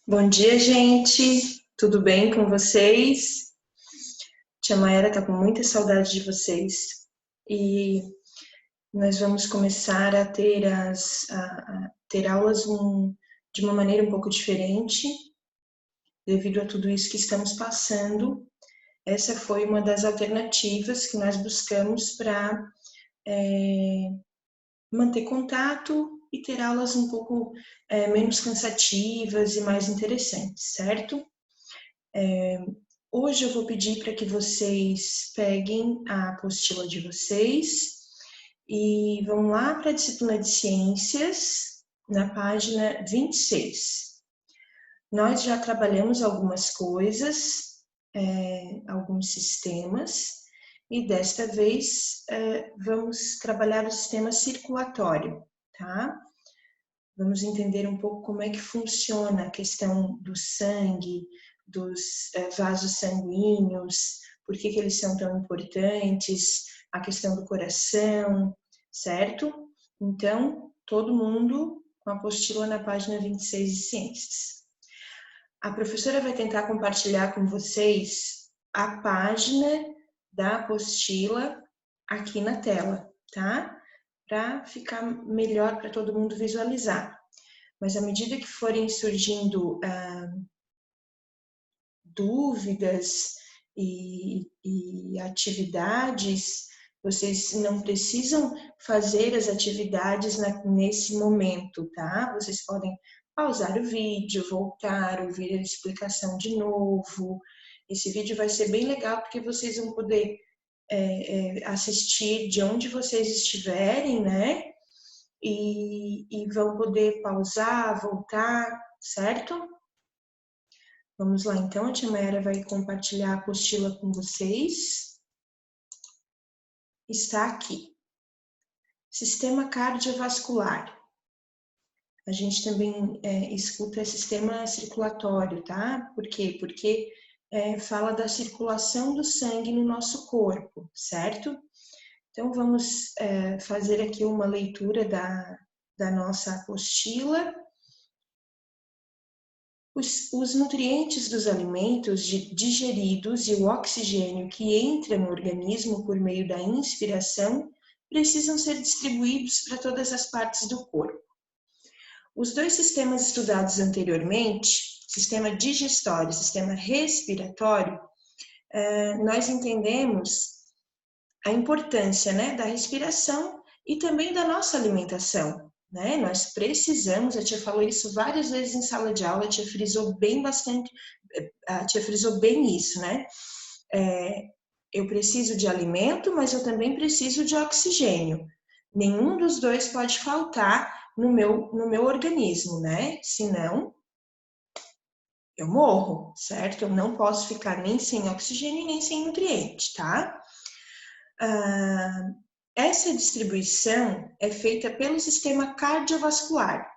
Bom dia, gente. Tudo bem com vocês? Tia Maera tá com muita saudade de vocês. E nós vamos começar a ter ter aulas de uma maneira um pouco diferente, devido a tudo isso que estamos passando. Essa foi uma das alternativas que nós buscamos para manter contato e ter aulas um pouco menos cansativas e mais interessantes, certo? Hoje eu vou pedir para que vocês peguem a apostila de vocês e vão lá para a disciplina de ciências, na página 26. Nós já trabalhamos algumas coisas, alguns sistemas, e desta vez vamos trabalhar o sistema circulatório, tá? Vamos entender um pouco como é que funciona a questão do sangue, dos vasos sanguíneos, por que eles são tão importantes, a questão do coração, certo? Então, todo mundo com a apostila na página 26 de Ciências. A professora vai tentar compartilhar com vocês a página da apostila aqui na tela, tá? Para ficar melhor para todo mundo visualizar. Mas à medida que forem surgindo dúvidas e atividades, vocês não precisam fazer as atividades nesse momento, tá? Vocês podem pausar o vídeo, voltar, ouvir a explicação de novo. Esse vídeo vai ser bem legal porque vocês vão poder assistir de onde vocês estiverem, né? E vão poder pausar, voltar, certo? Vamos lá então, a tia Mayara vai compartilhar a apostila com vocês. Está aqui. Sistema cardiovascular. A gente também escuta sistema circulatório, tá? Por quê? Porque fala da circulação do sangue no nosso corpo, certo? Então, vamos fazer aqui uma leitura da nossa apostila. Os nutrientes dos alimentos digeridos e o oxigênio que entra no organismo por meio da inspiração precisam ser distribuídos para todas as partes do corpo. Os dois sistemas estudados anteriormente, sistema digestório e sistema respiratório, nós entendemos a importância, né, da respiração e também da nossa alimentação. Né? Nós precisamos, a tia falou isso várias vezes em sala de aula, a tia frisou bem bastante, a tia frisou bem isso, né? Eu preciso de alimento, mas eu também preciso de oxigênio. Nenhum dos dois pode faltar no meu organismo, né? Senão, eu morro, certo? Eu não posso ficar nem sem oxigênio nem sem nutriente, tá? Essa distribuição é feita pelo sistema cardiovascular,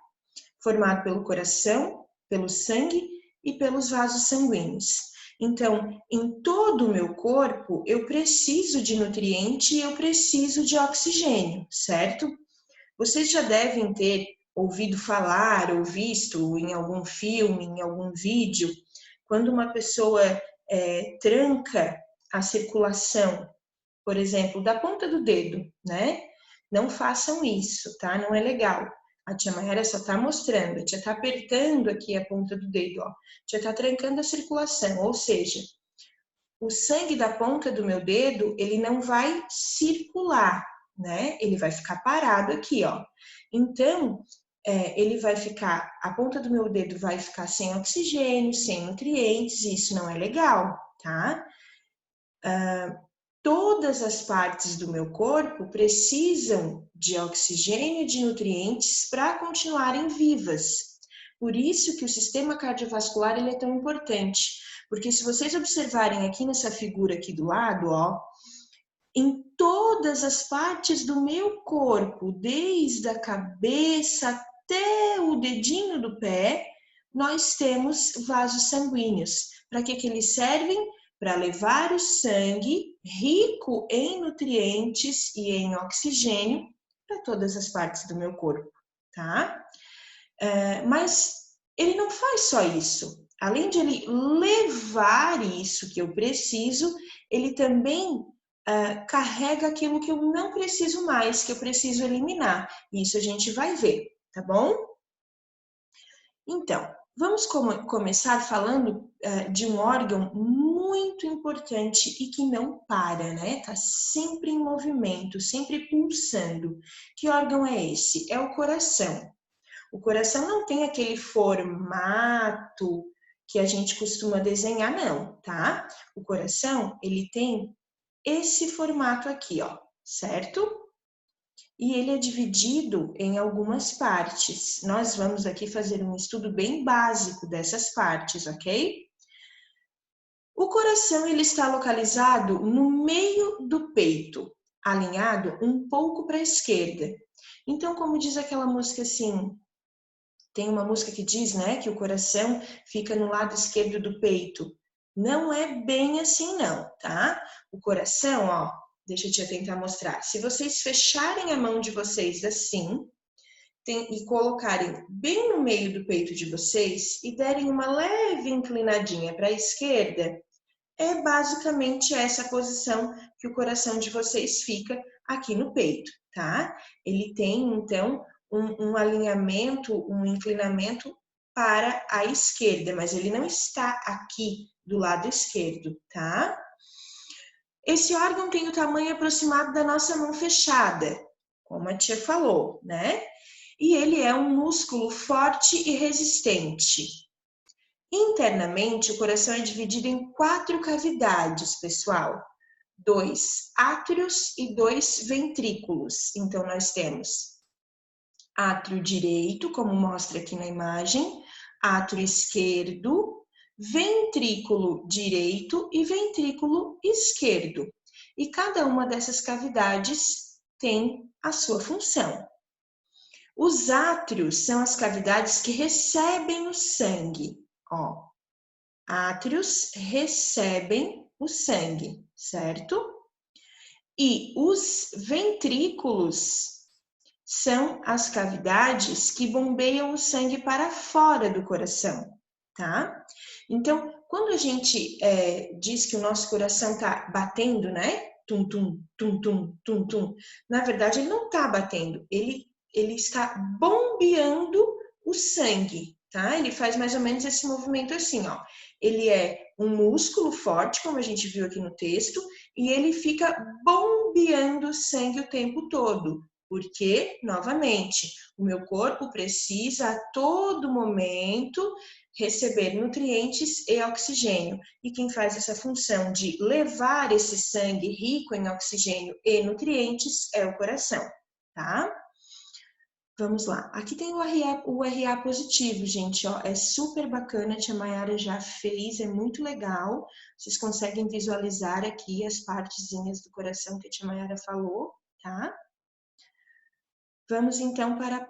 formado pelo coração, pelo sangue e pelos vasos sanguíneos. Então, em todo o meu corpo, eu preciso de nutriente e eu preciso de oxigênio, certo? Vocês já devem ter ouvido falar ou visto em algum filme, em algum vídeo, quando uma pessoa tranca a circulação, por exemplo, da ponta do dedo, né? Não façam isso, tá? Não é legal. A tia Mayara só tá mostrando, a tia tá apertando aqui a ponta do dedo, ó. A tia tá trancando a circulação, ou seja, o sangue da ponta do meu dedo, ele não vai circular, né? Ele vai ficar parado aqui, ó. Então, ele vai ficar, a ponta do meu dedo vai ficar sem oxigênio, sem nutrientes, e isso não é legal, tá? Todas as partes do meu corpo precisam de oxigênio e de nutrientes para continuarem vivas. Por isso que o sistema cardiovascular ele é tão importante. Porque se vocês observarem aqui nessa figura aqui do lado, ó, em todas as partes do meu corpo, desde a cabeça até o dedinho do pé, nós temos vasos sanguíneos. Para que eles servem? Para levar o sangue rico em nutrientes e em oxigênio para todas as partes do meu corpo, tá? Mas ele não faz só isso. Além de ele levar isso que eu preciso, ele também carrega aquilo que eu não preciso mais, que eu preciso eliminar. Isso a gente vai ver, tá bom? Então, vamos começar falando de um órgão muito importante e que não para, né? Tá sempre em movimento, sempre pulsando. Que órgão é esse? É o coração. O coração não tem aquele formato que a gente costuma desenhar, não, tá? O coração, ele tem esse formato aqui, ó, certo? E ele é dividido em algumas partes. Nós vamos aqui fazer um estudo bem básico dessas partes, ok? O coração, ele está localizado no meio do peito, alinhado um pouco para a esquerda. Então, como diz aquela música assim, tem uma música que diz, né, que o coração fica no lado esquerdo do peito. Não é bem assim não, tá? O coração, ó, deixa eu te tentar mostrar. Se vocês fecharem a mão de vocês assim, e colocarem bem no meio do peito de vocês e derem uma leve inclinadinha para a esquerda, é basicamente essa posição que o coração de vocês fica aqui no peito, tá? Ele tem, então, um alinhamento, um inclinamento para a esquerda, mas ele não está aqui do lado esquerdo, tá? Esse órgão tem o tamanho aproximado da nossa mão fechada, como a tia falou, né? E ele é um músculo forte e resistente. Internamente, o coração é dividido em 4 cavidades, pessoal. 2 átrios e 2 ventrículos. Então, nós temos átrio direito, como mostra aqui na imagem, átrio esquerdo, ventrículo direito e ventrículo esquerdo. E cada uma dessas cavidades tem a sua função. Os átrios são as cavidades que recebem o sangue. Ó, átrios recebem o sangue, certo? E os ventrículos são as cavidades que bombeiam o sangue para fora do coração, tá? Então, quando a gente diz que o nosso coração tá batendo, né? Tum, tum, tum, tum, tum, tum. Na verdade, ele não tá batendo, ele está bombeando o sangue, tá? Ele faz mais ou menos esse movimento assim, ó. Ele é um músculo forte, como a gente viu aqui no texto, e ele fica bombeando o sangue o tempo todo. Porque, novamente, o meu corpo precisa a todo momento receber nutrientes e oxigênio. E quem faz essa função de levar esse sangue rico em oxigênio e nutrientes é o coração, tá? Vamos lá. Aqui tem o RA positivo, gente, ó. É super bacana, a tia Mayara já fez, é muito legal. Vocês conseguem visualizar aqui as partezinhas do coração que a tia Mayara falou, tá? Vamos então para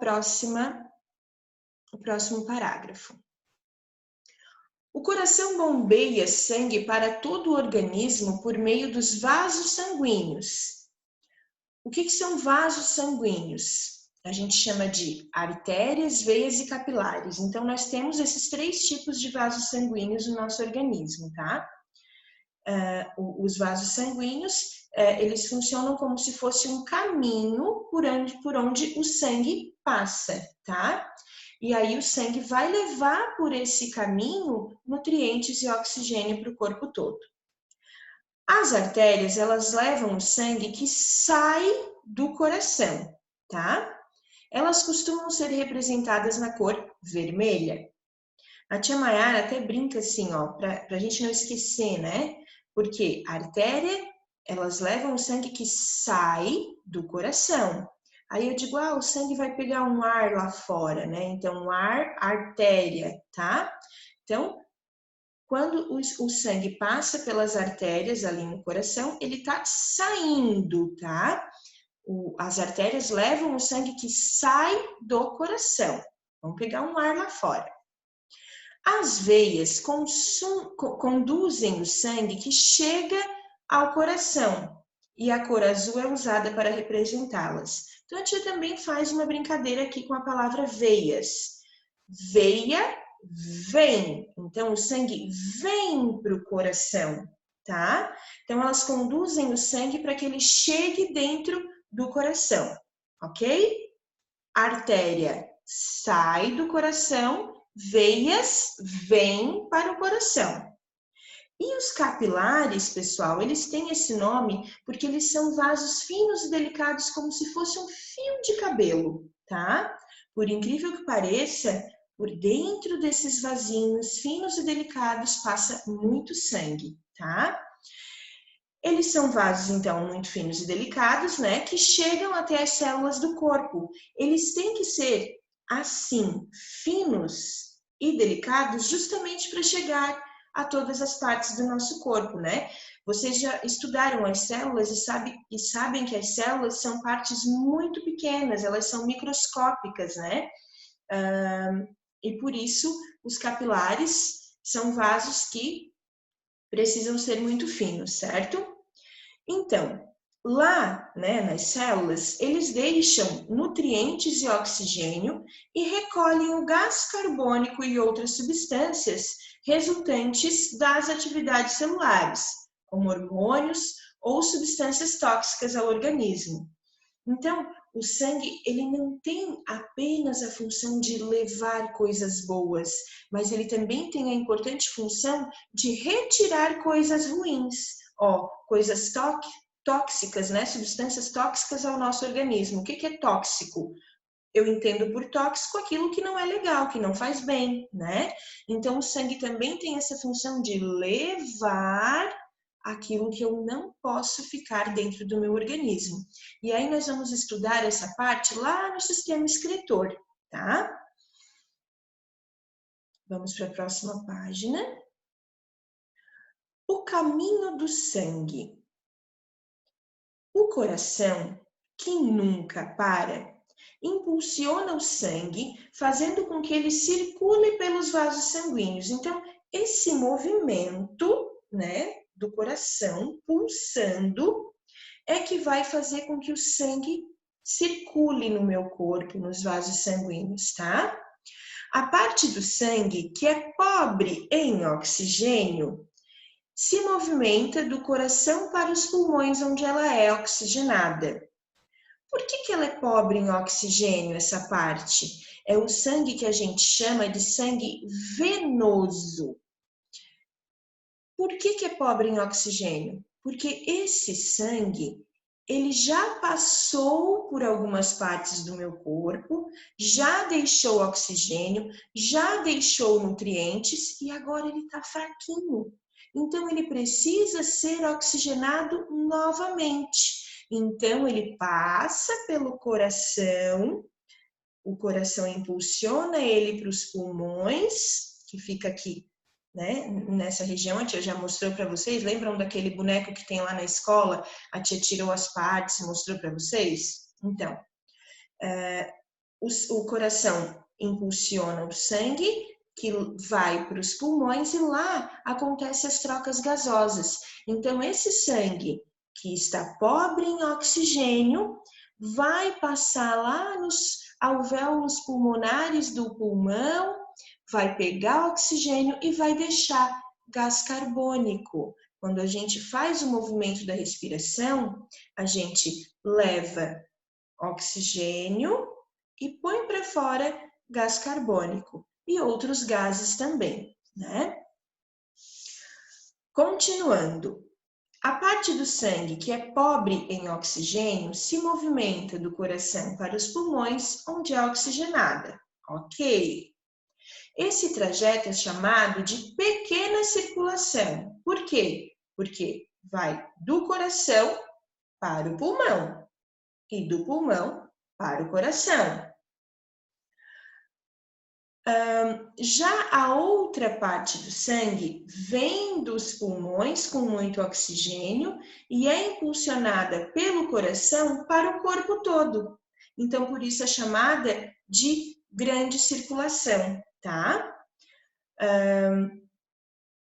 o próximo parágrafo. O coração bombeia sangue para todo o organismo por meio dos vasos sanguíneos. O que são vasos sanguíneos? A gente chama de artérias, veias e capilares. Então, nós temos esses 3 tipos de vasos sanguíneos no nosso organismo, tá? Os vasos sanguíneos, eles funcionam como se fosse um caminho por onde o sangue passa, tá? E aí o sangue vai levar por esse caminho nutrientes e oxigênio para o corpo todo. As artérias, elas levam o sangue que sai do coração, tá? Elas costumam ser representadas na cor vermelha. A tia Mayara até brinca assim, ó, pra gente não esquecer, né? Porque a artéria, elas levam o sangue que sai do coração. Aí eu digo, o sangue vai pegar um ar lá fora, né? Então, ar, artéria, tá? Então, quando o sangue passa pelas artérias ali no coração, ele tá saindo, tá? As artérias levam o sangue que sai do coração. Vamos pegar um ar lá fora. As veias conduzem o sangue que chega ao coração e a cor azul é usada para representá-las. Então, a tia também faz uma brincadeira aqui com a palavra veias. Veia vem. Então, o sangue vem para o coração, tá? Então, elas conduzem o sangue para que ele chegue dentro do coração, ok? Artéria sai do coração, veias vêm para o coração. E os capilares, pessoal, eles têm esse nome porque eles são vasos finos e delicados, como se fosse um fio de cabelo, tá? Por incrível que pareça, por dentro desses vasinhos finos e delicados passa muito sangue, tá? Eles são vasos, então, muito finos e delicados, né? Que chegam até as células do corpo. Eles têm que ser, assim, finos e delicados justamente para chegar a todas as partes do nosso corpo, né? Vocês já estudaram as células e sabem que as células são partes muito pequenas, elas são microscópicas, né? E por isso, os capilares são vasos que precisam ser muito finos, certo? Então, lá, né, nas células, eles deixam nutrientes e oxigênio e recolhem o gás carbônico e outras substâncias resultantes das atividades celulares, como hormônios ou substâncias tóxicas ao organismo. Então, o sangue, ele não tem apenas a função de levar coisas boas, mas ele também tem a importante função de retirar coisas ruins, coisas tóxicas, né? Substâncias tóxicas ao nosso organismo. O que é tóxico? Eu entendo por tóxico aquilo que não é legal, que não faz bem, né? Então, o sangue também tem essa função de levar aquilo que eu não posso ficar dentro do meu organismo. E aí nós vamos estudar essa parte lá no sistema excretor, tá? Vamos para a próxima página. O caminho do sangue. O coração, que nunca para, impulsiona o sangue, fazendo com que ele circule pelos vasos sanguíneos. Então, esse movimento, né, do coração pulsando é que vai fazer com que o sangue circule no meu corpo, nos vasos sanguíneos, tá? A parte do sangue que é pobre em oxigênio se movimenta do coração para os pulmões, onde ela é oxigenada. Por que ela é pobre em oxigênio, essa parte? É o sangue que a gente chama de sangue venoso. Por que é pobre em oxigênio? Porque esse sangue, ele já passou por algumas partes do meu corpo, já deixou oxigênio, já deixou nutrientes e agora ele está fraquinho. Então, ele precisa ser oxigenado novamente. Então, ele passa pelo coração, o coração impulsiona ele para os pulmões, que fica aqui, né, nessa região. A tia já mostrou para vocês. Lembram daquele boneco que tem lá na escola? A tia tirou as partes e mostrou para vocês? Então, o coração impulsiona o sangue, que vai para os pulmões, e lá acontecem as trocas gasosas. Então, esse sangue que está pobre em oxigênio vai passar lá nos alvéolos pulmonares do pulmão, vai pegar oxigênio e vai deixar gás carbônico. Quando a gente faz o movimento da respiração, a gente leva oxigênio e põe para fora gás carbônico e outros gases também, né? Continuando, a parte do sangue que é pobre em oxigênio se movimenta do coração para os pulmões, onde é oxigenada, ok? Esse trajeto é chamado de pequena circulação. Por quê? Porque vai do coração para o pulmão e do pulmão para o coração. Já a outra parte do sangue vem dos pulmões com muito oxigênio e é impulsionada pelo coração para o corpo todo. Então, por isso é chamada de grande circulação, tá?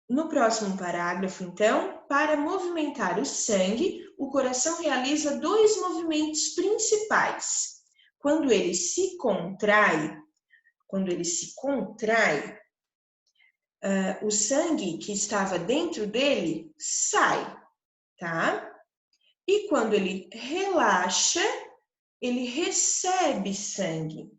No próximo parágrafo, então, para movimentar o sangue, o coração realiza dois movimentos principais. Quando ele se contrai, o sangue que estava dentro dele sai, tá? E quando ele relaxa, ele recebe sangue.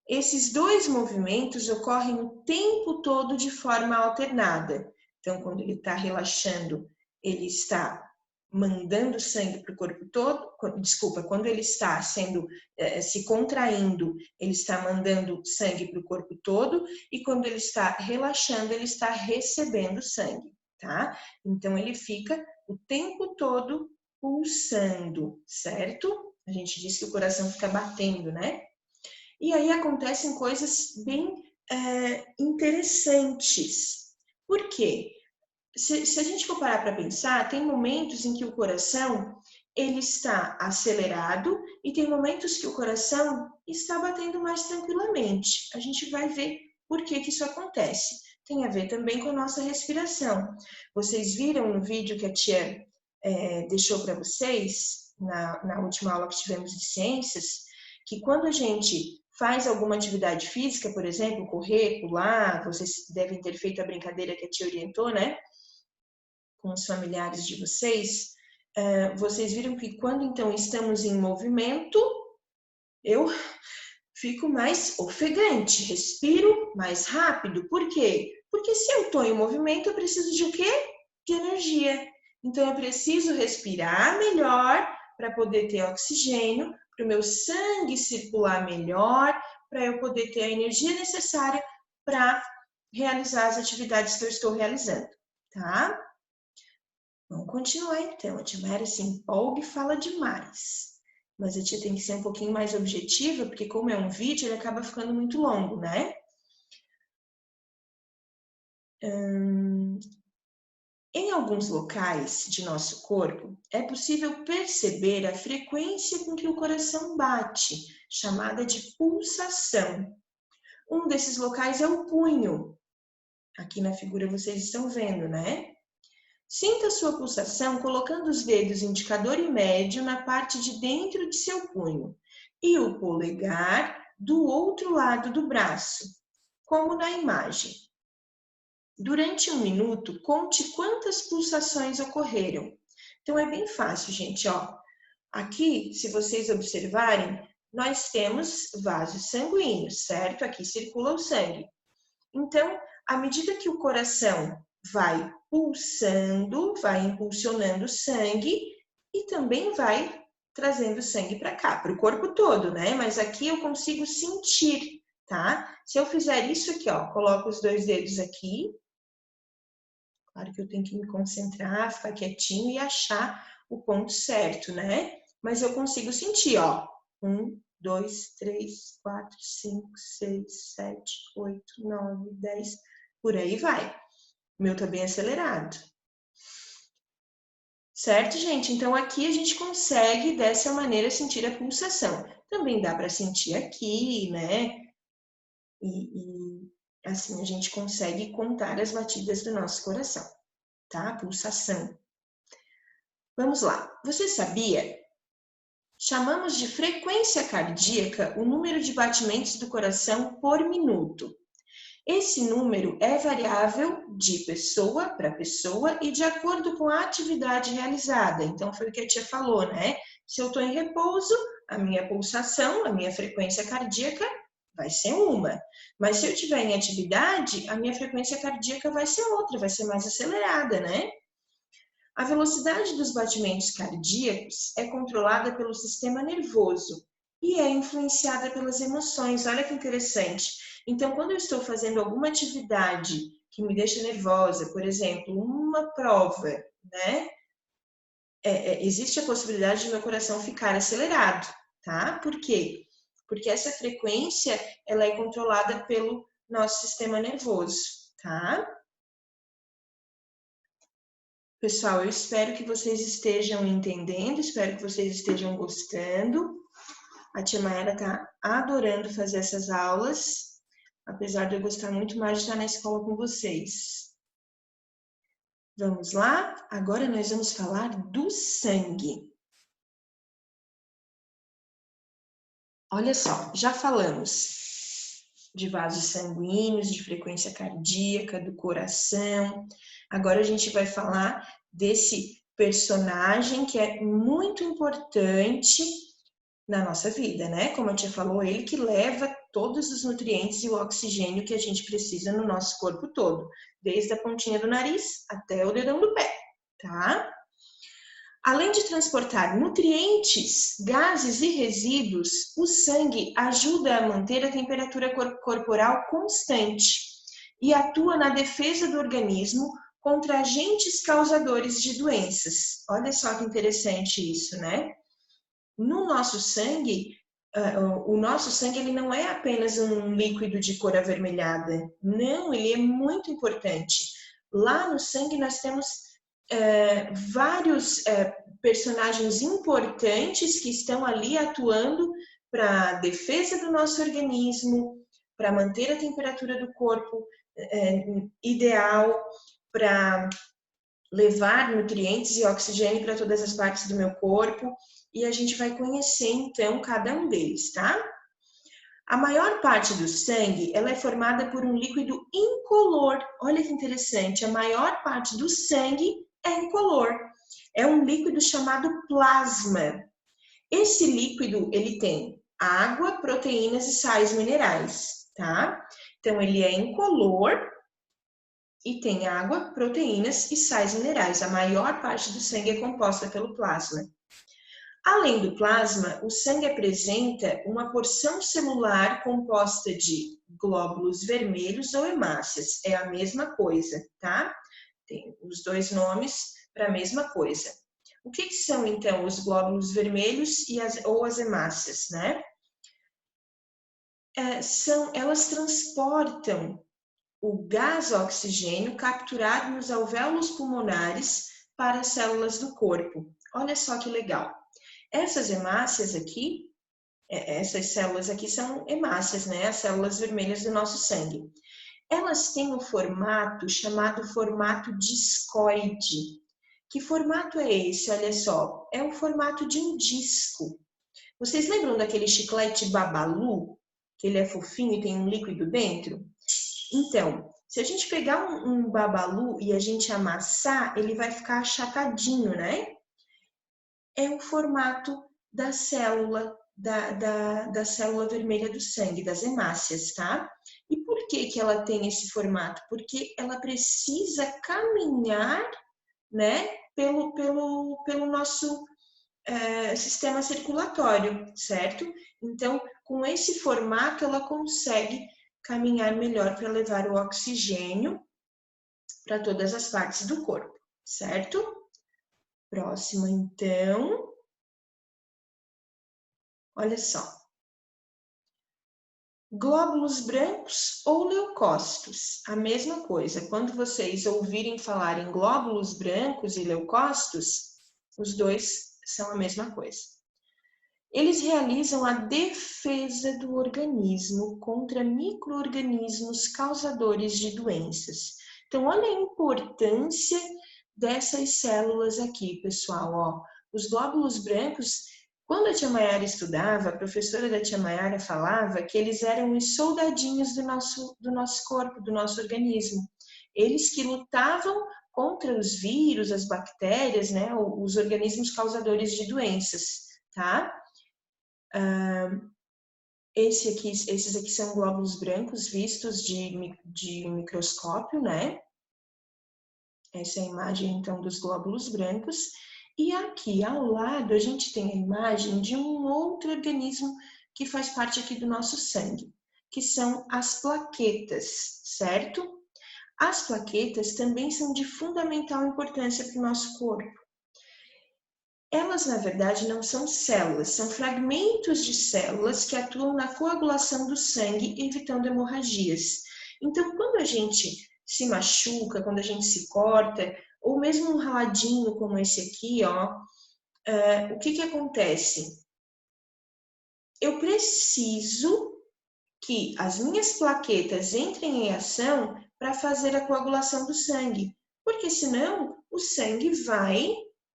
Esses dois movimentos ocorrem o tempo todo de forma alternada. Então, quando ele está relaxando, ele está mandando sangue para o corpo todo. Desculpa, quando ele está se contraindo, ele está mandando sangue para o corpo todo. E quando ele está relaxando, ele está recebendo sangue, tá? Então, ele fica o tempo todo pulsando, certo? A gente diz que o coração fica batendo, né? E aí acontecem coisas bem interessantes. Por quê? Se a gente for parar para pensar, tem momentos em que o coração ele está acelerado e tem momentos que o coração está batendo mais tranquilamente. A gente vai ver por que isso acontece. Tem a ver também com a nossa respiração. Vocês viram no vídeo que a tia deixou para vocês, na última aula que tivemos de ciências, que quando a gente faz alguma atividade física, por exemplo, correr, pular, vocês devem ter feito a brincadeira que a tia orientou, né? Com os familiares de vocês, vocês viram que quando então estamos em movimento, eu fico mais ofegante, respiro mais rápido. Por quê? Porque se eu estou em movimento, eu preciso de o quê? De energia. Então eu preciso respirar melhor para poder ter oxigênio, para o meu sangue circular melhor, para eu poder ter a energia necessária para realizar as atividades que eu estou realizando, tá? Vamos continuar então. A tia Mayara se empolga e fala demais. Mas a tia tem que ser um pouquinho mais objetiva, porque como é um vídeo, ele acaba ficando muito longo, né? Em alguns locais de nosso corpo, é possível perceber a frequência com que o coração bate, chamada de pulsação. Um desses locais é o punho. Aqui na figura vocês estão vendo, né? Sinta a sua pulsação colocando os dedos indicador e médio na parte de dentro de seu punho e o polegar do outro lado do braço, como na imagem. Durante 1 minuto, conte quantas pulsações ocorreram. Então é bem fácil, gente, ó. Aqui, se vocês observarem, nós temos vasos sanguíneos, certo? Aqui circula o sangue. Então, à medida que o coração vai pulsando, vai impulsionando o sangue e também vai trazendo sangue para cá, para o corpo todo, né? Mas aqui eu consigo sentir, tá? Se eu fizer isso aqui, ó, coloco os 2 dedos aqui. Claro que eu tenho que me concentrar, ficar quietinho e achar o ponto certo, né? Mas eu consigo sentir, ó. 1, 2, 3, 4, 5, 6, 7, 8, 9, 10, por aí vai. O meu tá bem acelerado. Certo, gente? Então, aqui a gente consegue, dessa maneira, sentir a pulsação. Também dá para sentir aqui, né? E assim a gente consegue contar as batidas do nosso coração, tá? Pulsação. Vamos lá. Você sabia? Chamamos de frequência cardíaca o número de batimentos do coração por minuto. Esse número é variável de pessoa para pessoa e de acordo com a atividade realizada. Então, foi o que a tia falou, né? Se eu estou em repouso, a minha pulsação, a minha frequência cardíaca vai ser uma. Mas se eu estiver em atividade, a minha frequência cardíaca vai ser outra, vai ser mais acelerada, né? A velocidade dos batimentos cardíacos é controlada pelo sistema nervoso e é influenciada pelas emoções. Olha que interessante. Então, quando eu estou fazendo alguma atividade que me deixa nervosa, por exemplo, uma prova, né? Existe a possibilidade de meu coração ficar acelerado, tá? Por quê? Porque essa frequência, ela é controlada pelo nosso sistema nervoso, tá? Pessoal, eu espero que vocês estejam entendendo, espero que vocês estejam gostando. A tia Mayara está adorando fazer essas aulas, apesar de eu gostar muito mais de estar na escola com vocês. Vamos lá? Agora nós vamos falar do sangue. Olha só, já falamos de vasos sanguíneos, de frequência cardíaca, do coração. Agora a gente vai falar desse personagem que é muito importante na nossa vida, né? Como a tia falou, ele que leva todos os nutrientes e o oxigênio que a gente precisa no nosso corpo todo, desde a pontinha do nariz até o dedão do pé, tá? Além de transportar nutrientes, gases e resíduos, o sangue ajuda a manter a temperatura corporal constante e atua na defesa do organismo contra agentes causadores de doenças. Olha só que interessante isso, né? No nosso sangue, o nosso sangue ele não é apenas um líquido de cor avermelhada. Não, ele é muito importante. Lá no sangue nós temos vários personagens importantes que estão ali atuando para a defesa do nosso organismo, para manter a temperatura do corpo ideal, para levar nutrientes e oxigênio para todas as partes do meu corpo, e a gente vai conhecer então cada um deles, tá? A maior parte do sangue, ela é formada por um líquido incolor. Olha que interessante, a maior parte do sangue é incolor. É um líquido chamado plasma. Esse líquido, ele tem água, proteínas e sais minerais, tá? Então, ele é incolor e tem água, proteínas e sais minerais. A maior parte do sangue é composta pelo plasma. Além do plasma, o sangue apresenta uma porção celular composta de glóbulos vermelhos ou hemácias. É a mesma coisa, tá? Tem os dois nomes para a mesma coisa. O que são, então, os glóbulos vermelhos ou as hemácias, né? Elas transportam o gás oxigênio capturado nos alvéolos pulmonares para as células do corpo. Olha só que legal. Essas hemácias aqui, essas células aqui são hemácias, né? As células vermelhas do nosso sangue. Elas têm um formato chamado formato discoide. Que formato é esse? Olha só, é o formato de um disco. Vocês lembram daquele chiclete Babalu? Que ele é fofinho e tem um líquido dentro? Então, se a gente pegar um Babalu e a gente amassar, ele vai ficar achatadinho, né? É o formato da célula, da célula vermelha do sangue, das hemácias, tá? E por que ela tem esse formato? Porque ela precisa caminhar, né, pelo nosso sistema circulatório, certo? Então, com esse formato, ela consegue caminhar melhor para levar o oxigênio para todas as partes do corpo, certo? Próximo, então. Olha só. Glóbulos brancos ou leucócitos, a mesma coisa. Quando vocês ouvirem falar em glóbulos brancos e leucócitos, os dois são a mesma coisa. Eles realizam a defesa do organismo contra micro-organismos causadores de doenças. Então, olha a importância dessas células aqui, pessoal. Ó, os glóbulos brancos, quando a tia Maiara estudava, a professora da tia Maiara falava que eles eram os soldadinhos do nosso corpo, do nosso organismo. Eles que lutavam contra os vírus, as bactérias, né, os organismos causadores de doenças, tá? Esses aqui são glóbulos brancos vistos de microscópio, né? Essa é a imagem, então, dos glóbulos brancos. E aqui, ao lado, a gente tem a imagem de um outro organismo que faz parte aqui do nosso sangue, que são as plaquetas, certo? As plaquetas também são de fundamental importância para o nosso corpo. Elas, na verdade, não são células, são fragmentos de células que atuam na coagulação do sangue, evitando hemorragias. Então, quando a gente se machuca, quando a gente se corta, ou mesmo um raladinho como esse aqui, ó, o que acontece? Eu preciso que as minhas plaquetas entrem em ação para fazer a coagulação do sangue, porque senão o sangue vai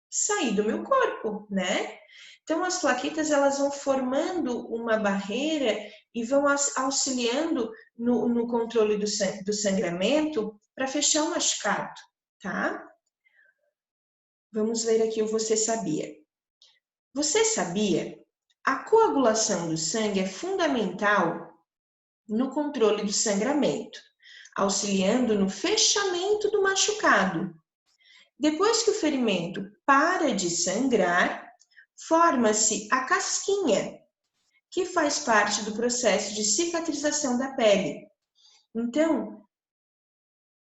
sair do meu corpo, né? Então as plaquetas elas vão formando uma barreira e vão auxiliando no controle do sangramento para fechar o machucado, tá? Vamos ver aqui o Você Sabia. Você sabia? A coagulação do sangue é fundamental no controle do sangramento, auxiliando no fechamento do machucado. Depois que o ferimento para de sangrar, forma-se a casquinha, que faz parte do processo de cicatrização da pele. Então,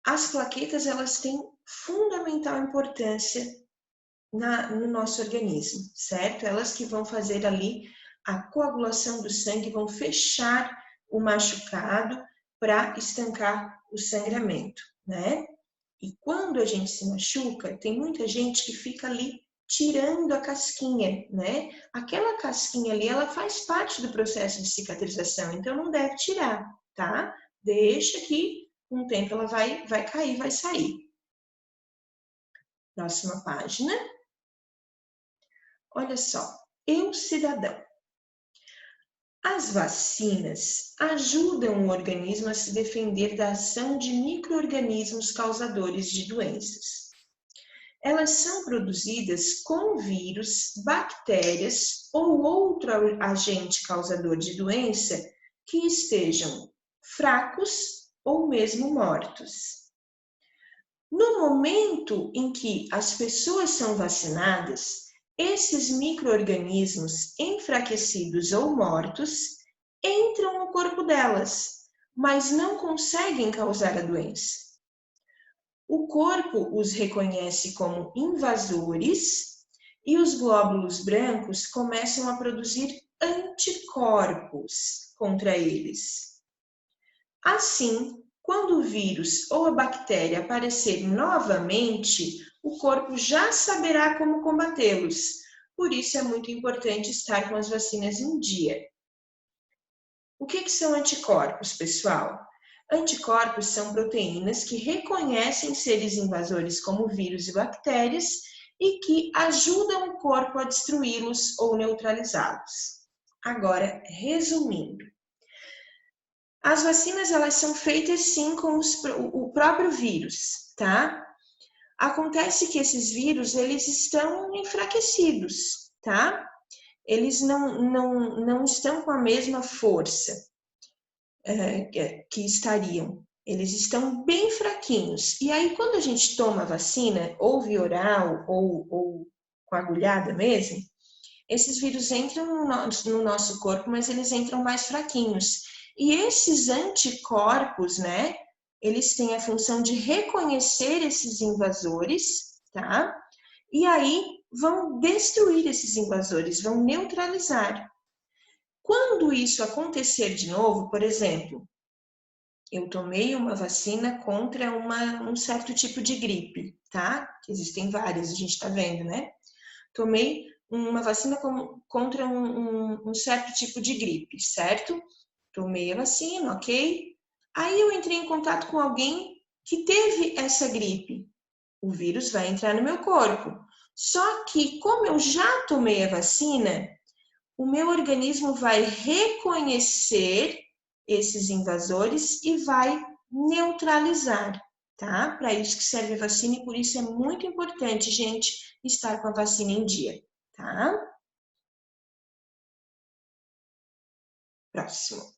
as plaquetas elas têm fundamental importância no nosso organismo, certo? Elas que vão fazer ali a coagulação do sangue, vão fechar o machucado para estancar o sangramento, né? E quando a gente se machuca, tem muita gente que fica ali tirando a casquinha, né? Aquela casquinha ali, ela faz parte do processo de cicatrização, então não deve tirar, tá? Deixa que com o tempo ela vai cair, vai sair. Próxima página. Olha só, eu cidadão. As vacinas ajudam o organismo a se defender da ação de micro-organismos causadores de doenças. Elas são produzidas com vírus, bactérias ou outro agente causador de doença que estejam fracos ou mesmo mortos. No momento em que as pessoas são vacinadas, esses micro-organismos enfraquecidos ou mortos entram no corpo delas, mas não conseguem causar a doença. O corpo os reconhece como invasores e os glóbulos brancos começam a produzir anticorpos contra eles. Assim, quando o vírus ou a bactéria aparecer novamente, o corpo já saberá como combatê-los. Por isso é muito importante estar com as vacinas em dia. O que são anticorpos, pessoal? Anticorpos são proteínas que reconhecem seres invasores como vírus e bactérias e que ajudam o corpo a destruí-los ou neutralizá-los. Agora, resumindo. As vacinas, elas são feitas sim com o próprio vírus, tá? Acontece que esses vírus, eles estão enfraquecidos, tá? Eles não estão com a mesma força que estariam. Eles estão bem fraquinhos. E aí, quando a gente toma a vacina, ou via oral, ou com agulhada mesmo, esses vírus entram no nosso corpo, mas eles entram mais fraquinhos. E esses anticorpos, né, eles têm a função de reconhecer esses invasores, tá? E aí vão destruir esses invasores, vão neutralizar. Quando isso acontecer de novo, por exemplo, eu tomei uma vacina contra um certo tipo de gripe, tá? Existem várias, a gente tá vendo, né? Tomei uma vacina contra um certo tipo de gripe, certo? Tomei a vacina, ok? Aí eu entrei em contato com alguém que teve essa gripe. O vírus vai entrar no meu corpo. Só que, como eu já tomei a vacina, o meu organismo vai reconhecer esses invasores e vai neutralizar, tá? Para isso que serve a vacina e por isso é muito importante, gente, estar com a vacina em dia, tá? Próximo.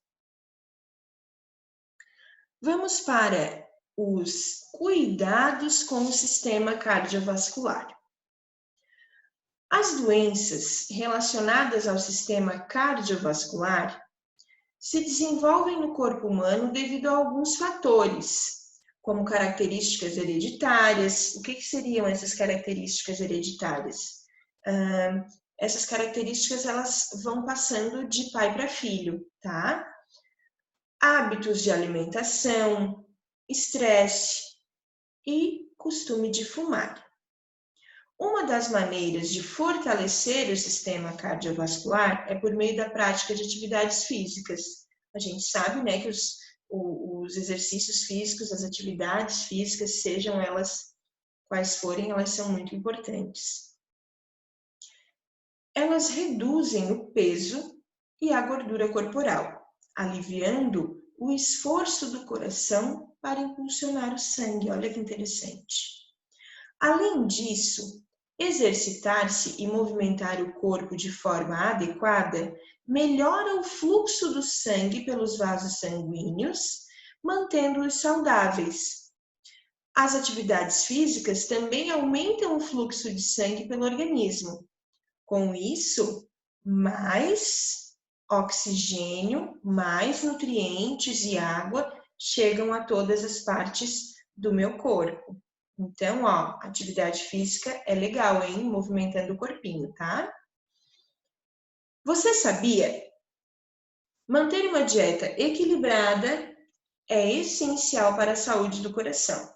Vamos para os cuidados com o sistema cardiovascular. As doenças relacionadas ao sistema cardiovascular se desenvolvem no corpo humano devido a alguns fatores, como características hereditárias. O que seriam essas características hereditárias? Essas características elas vão passando de pai para filho, tá? Hábitos de alimentação, estresse e costume de fumar. Uma das maneiras de fortalecer o sistema cardiovascular é por meio da prática de atividades físicas. A gente sabe, né, que os exercícios físicos, as atividades físicas, sejam elas quais forem, elas são muito importantes. Elas reduzem o peso e a gordura corporal. aliviando o esforço do coração para impulsionar o sangue. Olha que interessante. Além disso, exercitar-se e movimentar o corpo de forma adequada melhora o fluxo do sangue pelos vasos sanguíneos, mantendo-os saudáveis. As atividades físicas também aumentam o fluxo de sangue pelo organismo. Com isso, mais oxigênio, mais nutrientes e água chegam a todas as partes do meu corpo. Então, ó, atividade física é legal, hein? Movimentando o corpinho, tá? Você sabia? Manter uma dieta equilibrada é essencial para a saúde do coração.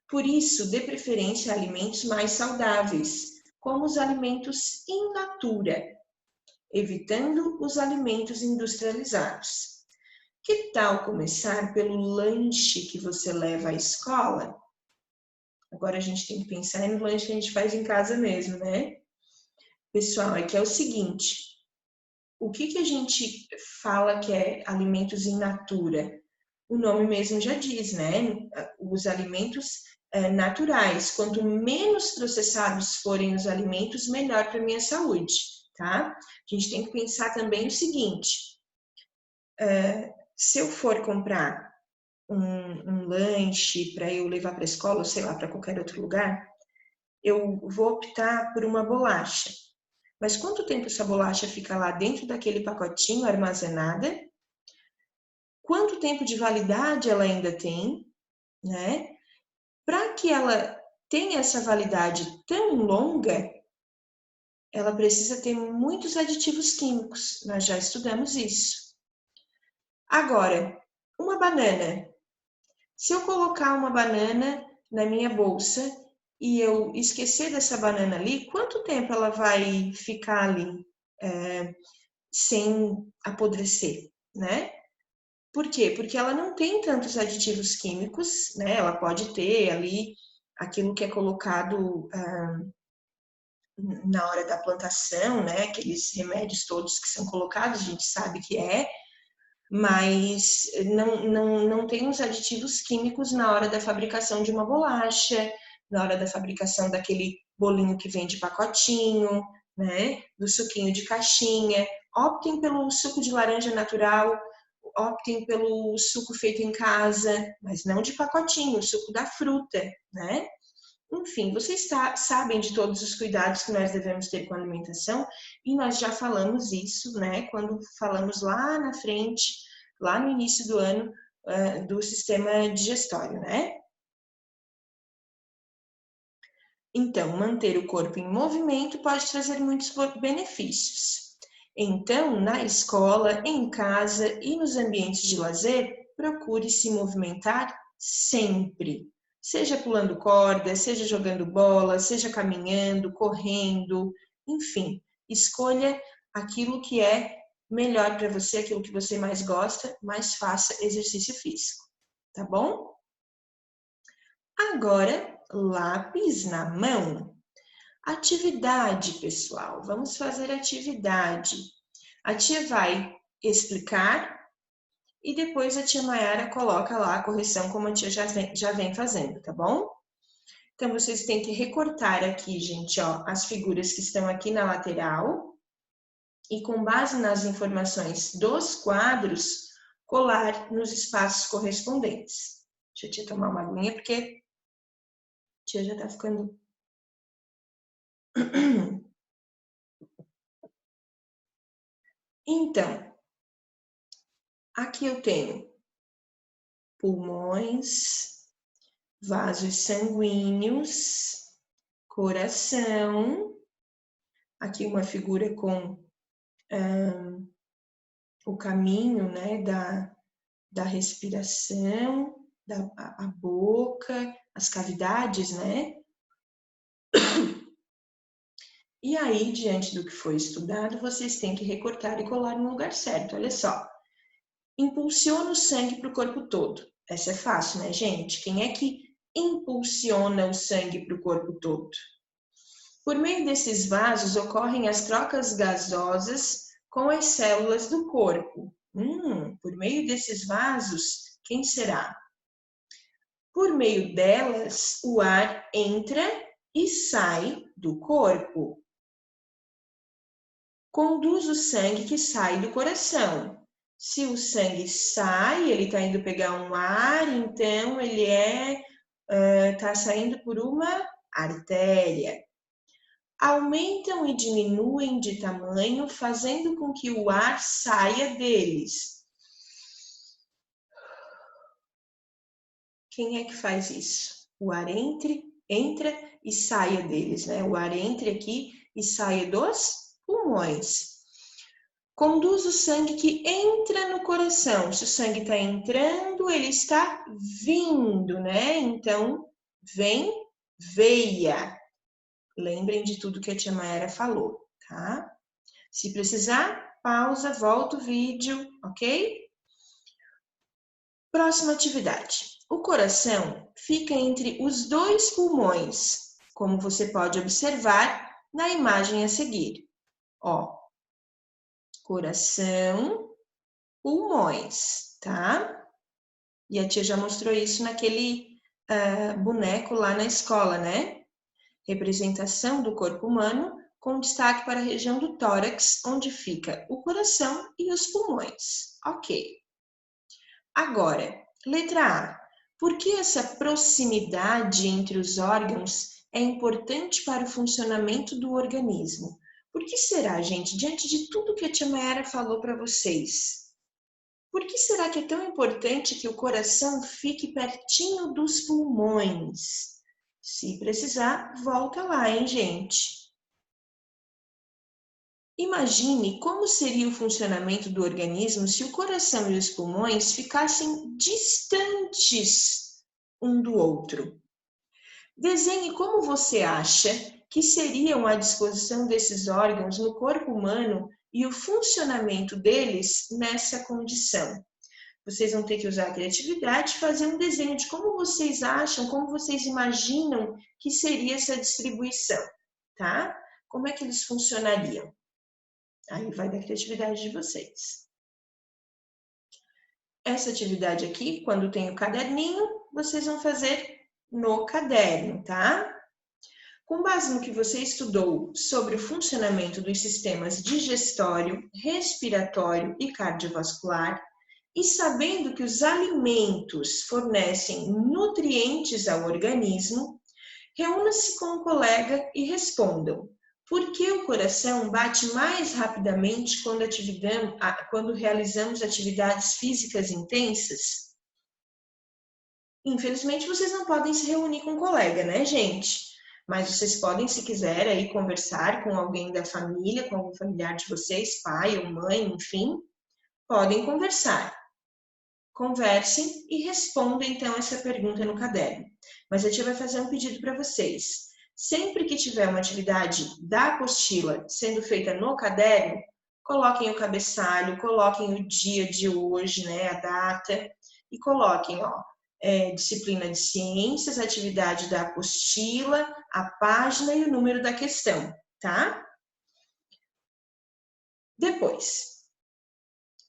Por isso, dê preferência a alimentos mais saudáveis, como os alimentos in natura, evitando os alimentos industrializados. Que tal começar pelo lanche que você leva à escola? Agora a gente tem que pensar no lanche que a gente faz em casa mesmo, né? Pessoal, é que é o seguinte, o que a gente fala que é alimentos in natura? O nome mesmo já diz, né? Os alimentos naturais. Quanto menos processados forem os alimentos, melhor para a minha saúde, tá? A gente tem que pensar também o seguinte, se eu for comprar um lanche para eu levar para a escola, ou sei lá, para qualquer outro lugar, eu vou optar por uma bolacha. Mas quanto tempo essa bolacha fica lá dentro daquele pacotinho armazenada? Quanto tempo de validade ela ainda tem, né? Para que ela tenha essa validade tão longa, ela precisa ter muitos aditivos químicos. Nós já estudamos isso. Agora, uma banana. Se eu colocar uma banana na minha bolsa e eu esquecer dessa banana ali, quanto tempo ela vai ficar ali sem apodrecer, né? Por quê? Porque ela não tem tantos aditivos químicos, né? Ela pode ter ali aquilo que é colocado na hora da plantação, né? Aqueles remédios todos que são colocados, a gente sabe que mas não tem os aditivos químicos na hora da fabricação de uma bolacha, na hora da fabricação daquele bolinho que vem de pacotinho, né? Do suquinho de caixinha. Optem pelo suco de laranja natural, optem pelo suco feito em casa, mas não de pacotinho, o suco da fruta, né? Enfim, vocês sabem de todos os cuidados que nós devemos ter com a alimentação e nós já falamos isso, né? Quando falamos lá na frente, lá no início do ano, do sistema digestório, né? Então, manter o corpo em movimento pode trazer muitos benefícios. Então, na escola, em casa e nos ambientes de lazer, procure se movimentar sempre. Seja pulando corda, seja jogando bola, seja caminhando, correndo, enfim, escolha aquilo que é melhor para você, aquilo que você mais gosta, mas faça exercício físico, tá bom? Agora, lápis na mão. Atividade, pessoal. Vamos fazer atividade. A tia vai explicar e depois a tia Mayara coloca lá a correção como a tia já vem fazendo, tá bom? Então, vocês têm que recortar aqui, gente, ó, as figuras que estão aqui na lateral e com base nas informações dos quadros, colar nos espaços correspondentes. Deixa a tia tomar uma aguinha, porque a tia já tá ficando... Então, aqui eu tenho pulmões, vasos sanguíneos, coração, aqui uma figura com o caminho, né, da respiração, a boca, as cavidades, né? E aí, diante do que foi estudado, vocês têm que recortar e colar no lugar certo. Olha só. Impulsiona o sangue para o corpo todo. Essa é fácil, né, gente? Quem é que impulsiona o sangue para o corpo todo? Por meio desses vasos ocorrem as trocas gasosas com as células do corpo. Por meio desses vasos, quem será? Por meio delas, o ar entra e sai do corpo. Conduz o sangue que sai do coração. Se o sangue sai, ele está indo pegar um ar, então ele está saindo por uma artéria. Aumentam e diminuem de tamanho, fazendo com que o ar saia deles. Quem é que faz isso? O ar entra e saia deles, né? O ar entre aqui e saia dos pulmões. Conduz o sangue que entra no coração. Se o sangue está entrando, ele está vindo, né? Então, vem veia. Lembrem de tudo que a tia Mayara falou, tá? Se precisar, pausa, volta o vídeo, ok? Próxima atividade. O coração fica entre os dois pulmões, como você pode observar na imagem a seguir. Ó, coração, pulmões, tá? E a tia já mostrou isso naquele boneco lá na escola, né? Representação do corpo humano com destaque para a região do tórax, onde fica o coração e os pulmões. Ok. Agora, letra A. Por que essa proximidade entre os órgãos é importante para o funcionamento do organismo? Por que será, gente, diante de tudo que a tia Mayara falou para vocês? Por que será que é tão importante que o coração fique pertinho dos pulmões? Se precisar, volta lá, hein, gente? Imagine como seria o funcionamento do organismo se o coração e os pulmões ficassem distantes um do outro. Desenhe como você acha que seriam a disposição desses órgãos no corpo humano e o funcionamento deles nessa condição. Vocês vão ter que usar a criatividade e fazer um desenho de como vocês acham, como vocês imaginam que seria essa distribuição, tá? Como é que eles funcionariam? Aí vai da criatividade de vocês. Essa atividade aqui, quando tem o caderninho, vocês vão fazer no caderno, tá? Com base no que você estudou sobre o funcionamento dos sistemas digestório, respiratório e cardiovascular, e sabendo que os alimentos fornecem nutrientes ao organismo, reúna-se com um colega e respondam: por que o coração bate mais rapidamente quando realizamos atividades físicas intensas? Infelizmente, vocês não podem se reunir com um colega, né, gente? Mas vocês podem, se quiser, aí conversar com alguém da família, com algum familiar de vocês, pai ou mãe, enfim, podem conversar. Conversem e respondam, então, essa pergunta no caderno. Mas a tia vai fazer um pedido para vocês. Sempre que tiver uma atividade da apostila sendo feita no caderno, coloquem o cabeçalho, coloquem o dia de hoje, né, a data, e coloquem, ó, disciplina de ciências, atividade da apostila, a página e o número da questão, tá? Depois,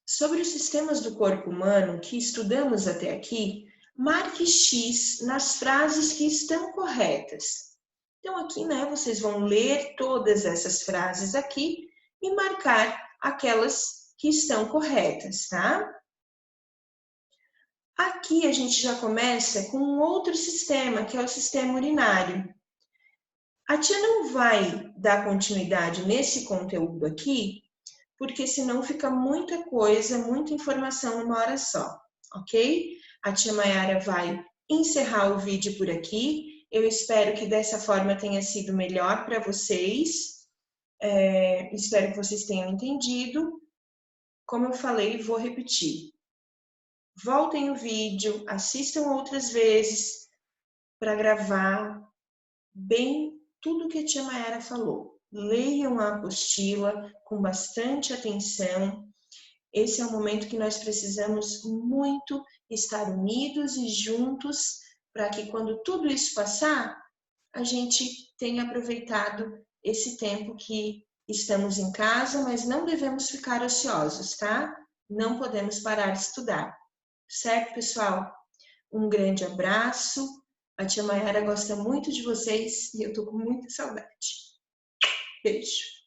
sobre os sistemas do corpo humano que estudamos até aqui, marque X nas frases que estão corretas. Então, aqui, né, vocês vão ler todas essas frases aqui e marcar aquelas que estão corretas, tá? Aqui a gente já começa com um outro sistema, que é o sistema urinário. A tia não vai dar continuidade nesse conteúdo aqui, porque senão fica muita coisa, muita informação numa hora só, ok? A tia Mayara vai encerrar o vídeo por aqui. Eu espero que dessa forma tenha sido melhor para vocês. Espero que vocês tenham entendido. Como eu falei, vou repetir. Voltem o vídeo, assistam outras vezes para gravar bem tudo que a tia Mayara falou. Leiam a apostila com bastante atenção. Esse é o momento que nós precisamos muito estar unidos e juntos para que quando tudo isso passar, a gente tenha aproveitado esse tempo que estamos em casa, mas não devemos ficar ociosos, tá? Não podemos parar de estudar. Certo, pessoal? Um grande abraço. A tia Mayara gosta muito de vocês e eu tô com muita saudade. Beijo.